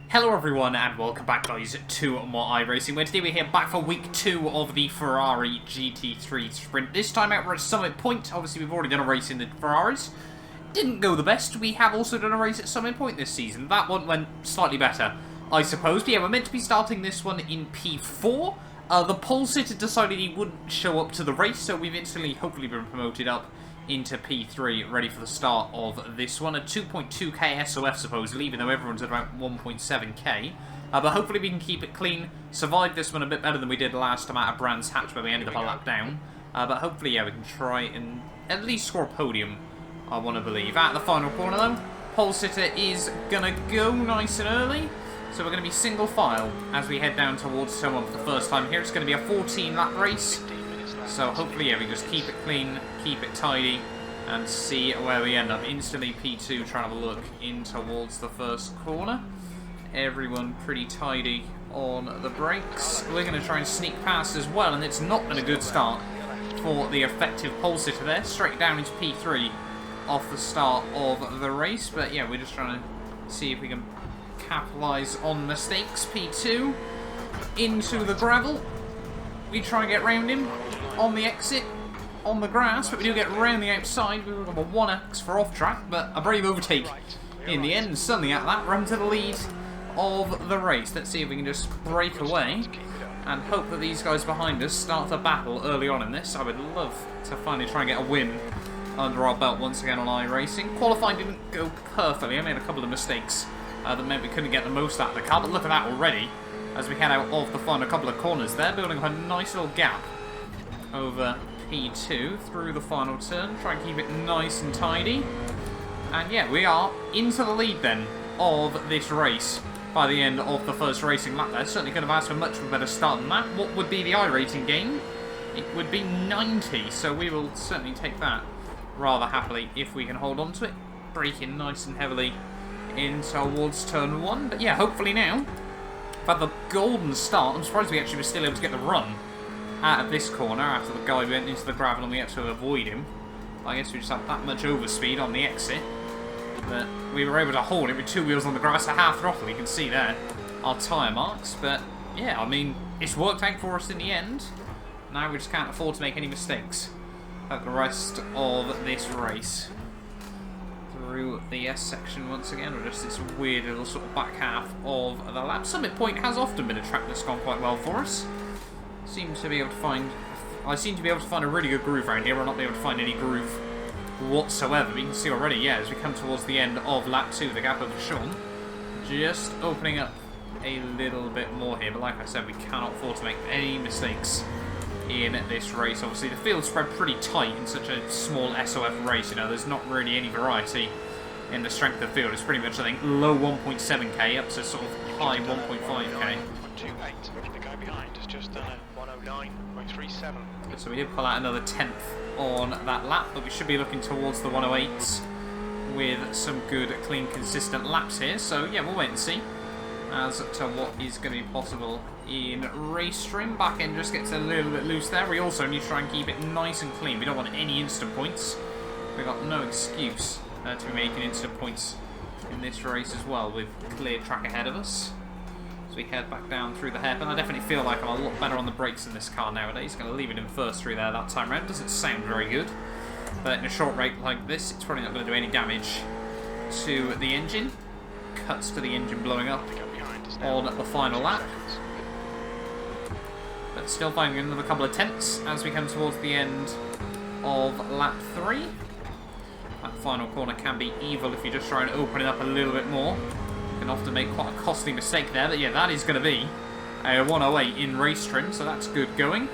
Hello everyone and welcome back guys to more iRacing, where today we're here back for week 2 of the Ferrari GT3 sprint. This time out we're at Summit Point. Obviously we've already done a race in the Ferraris. Didn't go the best. We have also done a race at Summit Point this season. That one went slightly better, I suppose. But yeah, we're meant to be starting this one in P4. The pole sitter decided he wouldn't show up to the race, so we've instantly hopefully been promoted up into P3, ready for the start of this one. A 2.2k SOF supposedly, even though everyone's at about 1.7k. But hopefully we can keep it clean, survive this one a bit better than we did last time out of Brands Hatch, where we ended up a lap down. But hopefully, yeah, we can try and at least score a podium, I want to believe. At the final corner though, pole sitter is going to go nice and early. So we're going to be single file as we head down towards turn 1 for the first time here. It's going to be a 14 lap race. So hopefully, yeah, we just keep it clean, keep it tidy, and see where we end up. Instantly P2 trying to look in towards the first corner. Everyone pretty tidy on the brakes. We're going to try and sneak past as well, and it's not been a good start for the effective pole sitter there. Straight down into P3 off the start of the race. But yeah, we're just trying to see if we can capitalise on mistakes. P2 into the gravel. We try and get round him on the exit, on the grass, but we do get round the outside. We were on a 1x for off track, but a brave overtake in the end. Suddenly at that, run to the lead of the race. Let's see if we can just break away and hope that these guys behind us start to battle early on in this. I would love to finally try and get a win under our belt once again on iRacing. Qualifying didn't go perfectly. I made a couple of mistakes that meant we couldn't get the most out of the car, but look at that already as we head out of the final couple of corners there, building a nice little gap over P2 through the final turn. Try and keep it nice and tidy. And yeah, we are into the lead then of this race by the end of the first racing lap there. Certainly could have asked for much of a better start than that. What would be the iRating gain? It would be 90, so we will certainly take that rather happily if we can hold on to it. Braking nice and heavily in towards turn 1. But yeah, hopefully now we've had the golden start. I'm surprised we actually were still able to get the run out of this corner after the guy went into the gravel and we had to avoid him. I guess we just had that much overspeed on the exit, but we were able to hold it with 2 wheels on the grass at half throttle. You can see there our tyre marks, but yeah, I mean, it's worked out for us in the end. Now we just can't afford to make any mistakes at the rest of this race. Through the S section once again, or just this weird little sort of back half of the lap. Summit Point has often been a track that's gone quite well for us. I seem to be able to find a really good groove around here. We're not able to find any groove whatsoever. But you can see already, yeah, as we come towards the end of lap 2, the gap over Sean just opening up a little bit more here. But like I said, we cannot afford to make any mistakes in this race. Obviously, the field's spread pretty tight in such a small SOF race. You know, there's not really any variety in the strength of the field. It's pretty much, I think, low 1.7k up to sort of high 1.5k. The guy behind has just done a 109.37. So we did pull out another 10th on that lap, but we should be looking towards the 108s with some good, clean, consistent laps here. So yeah, we'll wait and see as to what is going to be possible in race stream. Back end just gets a little bit loose there. We also need to try and keep it nice and clean. We don't want any instant points. We've got no excuse to be making instant points in this race as well, with clear track ahead of us. We head back down through the hairpin. I definitely feel like I'm a lot better on the brakes in this car nowadays. Going to leave it in first through there that time round. Doesn't sound very good, but in a short race like this, it's probably not going to do any damage to the engine. Cuts to the engine blowing up on the final lap, but still finding another couple of tenths as we come towards the end of lap 3. That final corner can be evil if you just try and open it up a little bit more. Can often make quite a costly mistake there, but yeah, that is going to be a 108 in race trim, so that's good going.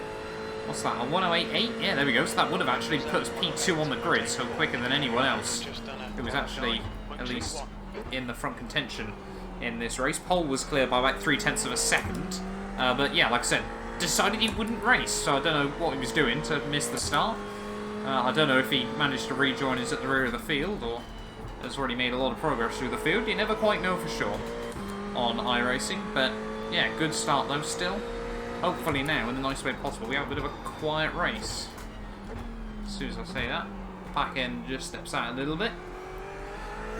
What's that, a 108.8? Yeah, there we go. So that would have actually put us P2 on the grid, so quicker than anyone else who was actually at least in the front contention in this race. Pole was clear by about 0.3 of a second, but yeah, like I said, decided he wouldn't race, so I don't know what he was doing to miss the start. I don't know if he managed to rejoin us at the rear of the field, or has already made a lot of progress through the field. You never quite know for sure on iRacing, but yeah, good start though still. Hopefully now, in the nicest way possible, we have a bit of a quiet race. As soon as I say that, back end just steps out a little bit.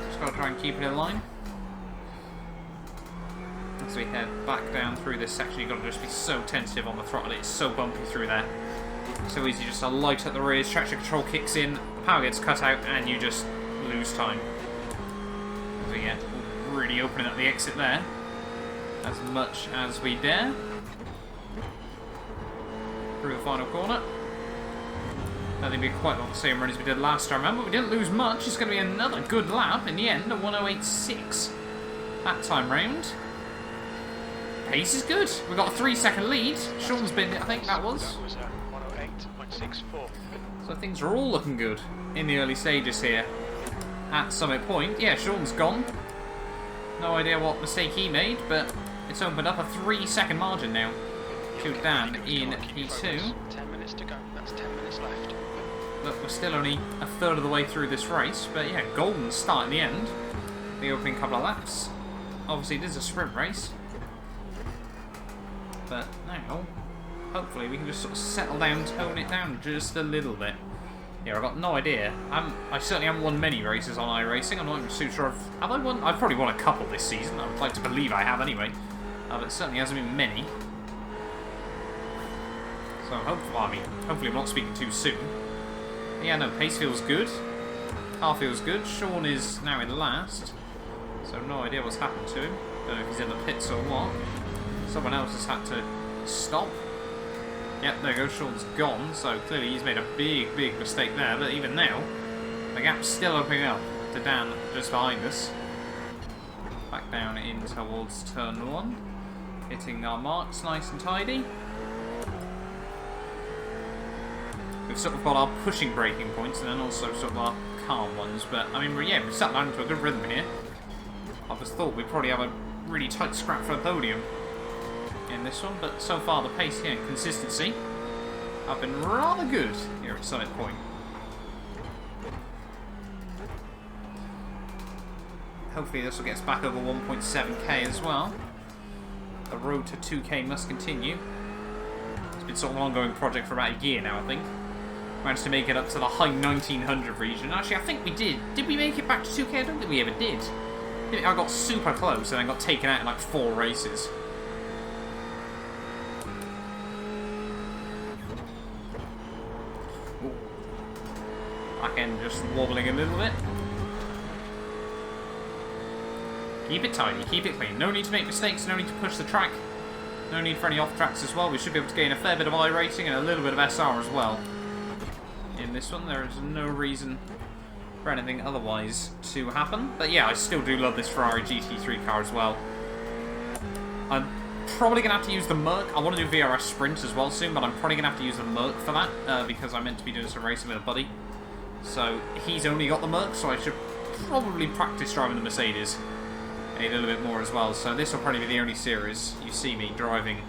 Just got to try and keep it in line. As we head back down through this section, you've got to just be so tentative on the throttle. It's so bumpy through there. So easy just to light at the rears, traction control kicks in, the power gets cut out, and you just lose time. So yeah, really opening up the exit there as much as we dare. Through the final corner. I think we quite a lot the same run as we did last time around, but we didn't lose much. It's going to be another good lap in the end, a 1:08.6 that time round. Pace is good. We've got a 3-second lead. Sean's been, I think that was. That was 1:08.64. So things are all looking good in the early stages here at Summit Point. Yeah, Sean's gone. No idea what mistake he made, but it's opened up a 3-second margin now to Dan in P2. 10 minutes to go. That's 10 minutes left. Look, we're still only a third of the way through this race, but yeah, golden start in the end. The opening couple of laps. Obviously, this is a sprint race. But now, hopefully, we can just sort of settle down, tone it down just a little bit. Yeah, I've got no idea. I certainly haven't won many races on iRacing. I'm not even too sure have I won? I've probably won a couple this season. I would like to believe I have anyway. But it certainly hasn't been many. So hopefully I'm not speaking too soon. But yeah, no, pace feels good. Car feels good. Sean is now in last. So no idea what's happened to him. Don't know if he's in the pits or what. Someone else has had to stop. Yep, there you go, Sean's gone, so clearly he's made a big, big mistake there, but even now, the gap's still opening up to Dan just behind us. Back down in towards turn 1, hitting our marks nice and tidy. We've sort of got our pushing braking points and then also sort of our calm ones, but I mean, yeah, we've sat down into a good rhythm here. I just thought we'd probably have a really tight scrap for a podium in this one, but so far the pace here and consistency have been rather good here at Summit Point. Hopefully this will get us back over 1.7k as well. The road to 2k must continue. It's been sort of an ongoing project for about a year now, I think. Managed to make it up to the high 1900 region. Actually, I think we did. Did we make it back to 2k? I don't think we ever did. I got super close and then got taken out in like 4 races. Back end just wobbling a little bit. Keep it tidy, keep it clean. No need to make mistakes, no need to push the track. No need for any off tracks as well. We should be able to gain a fair bit of iRacing and a little bit of SR as well. In this one, there is no reason for anything otherwise to happen. But yeah, I still do love this Ferrari GT3 car as well. I'm probably going to have to use the Merc. I want to do VRS Sprint as well soon, but I'm probably going to have to use the Merc for that because I'm meant to be doing some racing with a buddy. So he's only got the Merc, so I should probably practice driving the Mercedes a little bit more as well. So this will probably be the only series you see me driving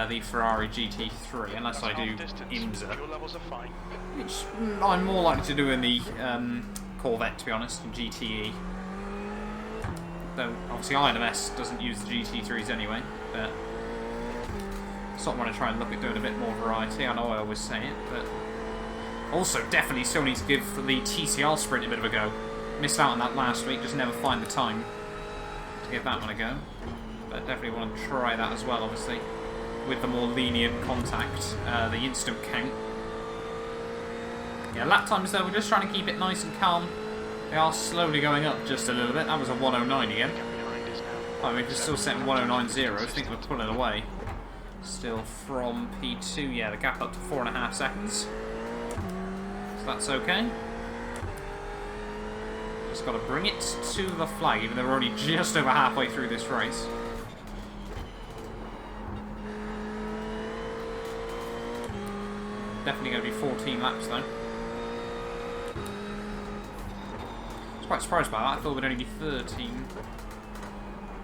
the Ferrari GT3, unless I do IMSA, which I'm more likely to do in the Corvette, to be honest, in GTE. Though obviously INMS doesn't use the GT3s anyway, but sort of want to try and look at doing a bit more variety. I know I always say it, but also definitely still need to give the TCR Sprint a bit of a go. Missed out on that last week, just never find the time to give that one a go. But definitely want to try that as well, obviously, with the more lenient contact, the instant count. Yeah, lap times though, we're just trying to keep it nice and calm. They are slowly going up just a little bit. That was a 109 again. Oh, we're still setting 109.0. I think we're pulling away. Still from P2, yeah, the gap up to 4.5 seconds. So that's okay. Just got to bring it to the flag, even though we're only just over halfway through this race. Definitely going to be 14 laps though. I was quite surprised by that. I thought it would only be 13.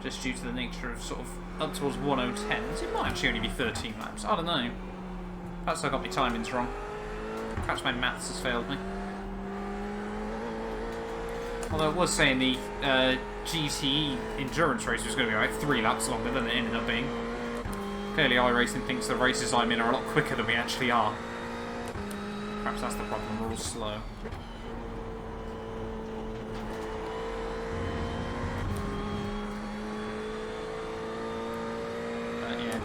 Just due to the nature of sort of up towards 1:10s. It might actually only be 13 laps. I don't know. Perhaps I got my timings wrong. Perhaps my maths has failed me. Although it was saying the GTE endurance race was going to be like 3 laps longer than it ended up being. Clearly iRacing thinks the races I'm in are a lot quicker than we actually are. Perhaps that's the problem, we're all slow.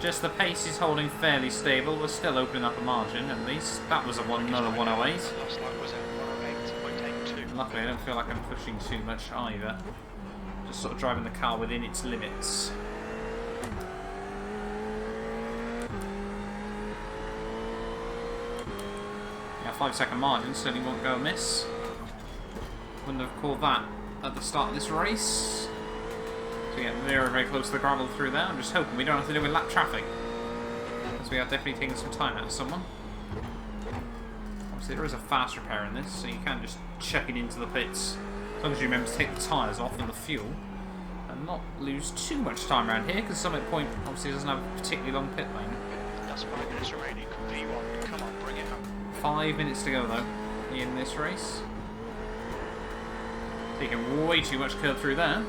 Just the pace is holding fairly stable. We're still opening up a margin, at least. That was another 108. Last lap was at 108.82. Luckily, I don't feel like I'm pushing too much either. Just sort of driving the car within its limits. Yeah, 5-second margin certainly won't go amiss. Wouldn't have called that at the start of this race. So yeah, very, very close to the gravel through there. I'm just hoping we don't have to deal with lap traffic, because we are definitely taking some time out of someone. Obviously there is a fast repair in this, so you can just chuck it into the pits, as long as you remember to take the tyres off and the fuel, and not lose too much time around here, because Summit Point obviously doesn't have a particularly long pit lane. That's 5 minutes remaining. V1, come on, bring it up. 5 minutes to go though, in this race. Taking way too much curb through there.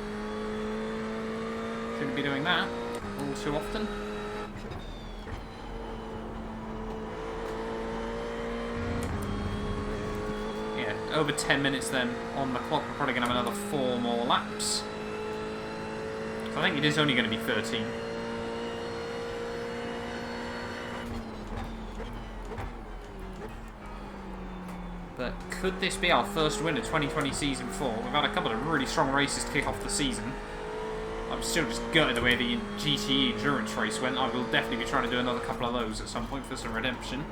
Shouldn't be doing that all too often. Yeah, over 10 minutes then on the clock. We're probably going to have another 4 more laps. So I think it is only going to be 13. But could this be our first win of 2020 Season 4? We've had a couple of really strong races to kick off the season. I'm still just gutted the way the GTE endurance race went. I will definitely be trying to do another couple of those at some point for some redemption.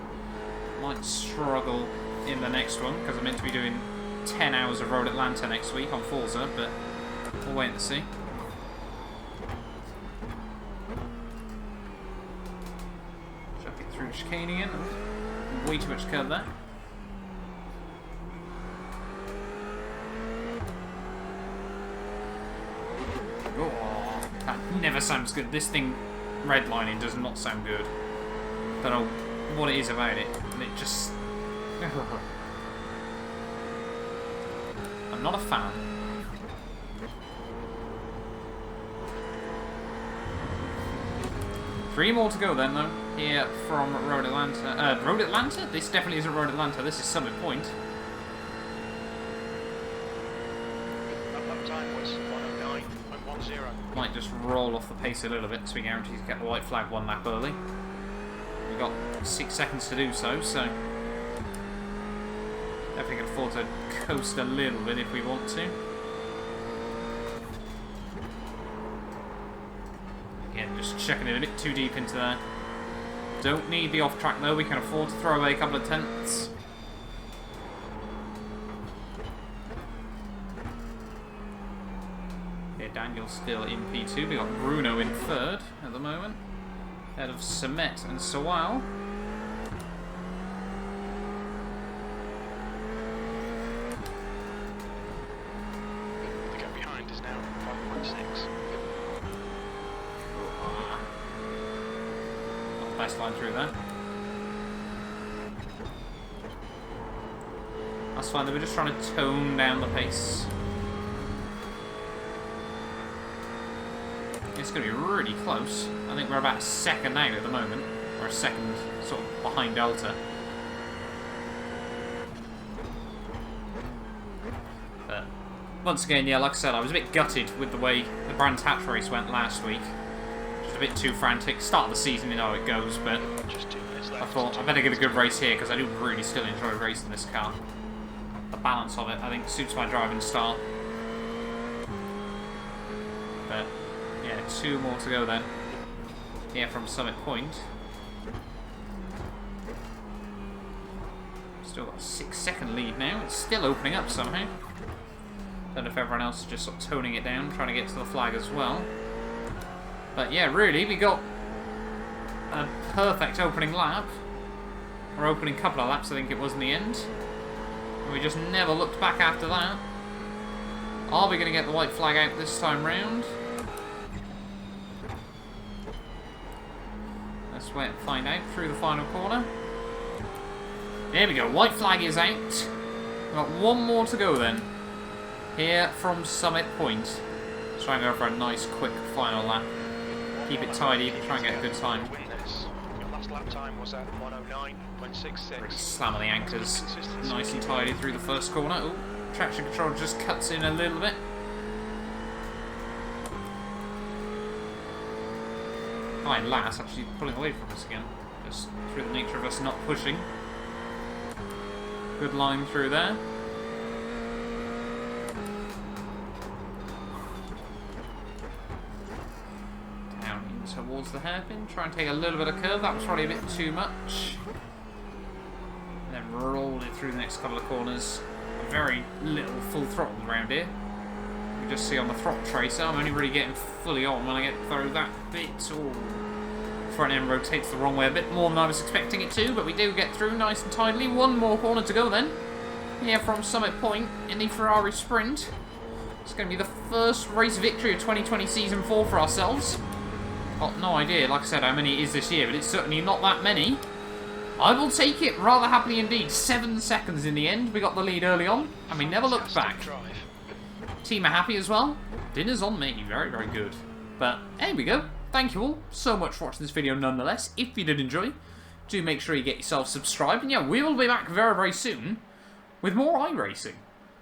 Might struggle in the next one, because I'm meant to be doing 10 hours of Road Atlanta next week on Forza, but we'll wait and see. Chuck it through chicane again. Way too much curve there. Oh, that never sounds good. This thing, redlining, does not sound good. Don't know what it is about it. It just... I'm not a fan. Three more to go then, though, here from Road Atlanta. Road Atlanta? This definitely isn't Road Atlanta. This is Summit Point. That time was 109.10. Might just roll off the pace a little bit so we guarantee to get the white flag 1 lap early. We've got 6 seconds to do so, so definitely can afford to coast a little bit if we want to. Again, just checking it a bit too deep into there. Don't need the off track though, we can afford to throw away a couple of tenths. Daniel's still in P2. We got Bruno in 3rd at the moment, ahead of Semet and Sawal. The gap behind is now 5.6. Not the best line through there. That's fine, they were just trying to tone down the pace. It's going to be really close. I think we're about a second out at the moment, or a second sort of behind Delta. But once again, yeah, like I said, I was a bit gutted with the way the Brands Hatch race went last week. Just a bit too frantic. Start of the season, you know how it goes, but Just 2 minutes left. I thought I better get a good race here because I do really still enjoy racing this car. The balance of it, I think, suits my driving style. But yeah, 2 more to go then. Here from Summit Point. Still got a 6-second lead now. It's still opening up somehow. Don't know if everyone else is just sort of toning it down, trying to get to the flag as well. But yeah, really, we got a perfect opening lap. Or opening couple of laps, I think it was in the end. And we just never looked back after that. Are we going to get the white flag out this time round? Let's wait and find out through the final corner. There we go, white flag is out. We've got 1 more to go then. Here from Summit Point. Let's try and go for a nice quick final lap. Keep it tidy, try and get a good time. Your last lap time was at 109.66. Really slamming the anchors nice and tidy through the first corner. Ooh, traction control just cuts in a little bit. Guy last actually pulling away from us again. Just through the nature of us not pushing. Good line through there. Down in towards the hairpin. Try and take a little bit of curve. That was probably a bit too much. And then roll it through the next couple of corners. Very little full throttle around here. You just see on the throttle tracer, I'm only really getting fully on when I get through that bit. Ooh. Front end rotates the wrong way a bit more than I was expecting it to, but we do get through nice and tidily. One more corner to go then. Here from Summit Point in the Ferrari Sprint. It's going to be the first race victory of 2020 Season 4 for ourselves. Got no idea, like I said, how many it is this year, but it's certainly not that many. I will take it rather happily indeed. 7 seconds in the end. We got the lead early on, and we never looked back. Team are happy as well. Dinner's on me. Very, very good. But there we go. Thank you all so much for watching this video nonetheless. If you did enjoy, do make sure you get yourself subscribed. And yeah, we will be back very, very soon with more iRacing.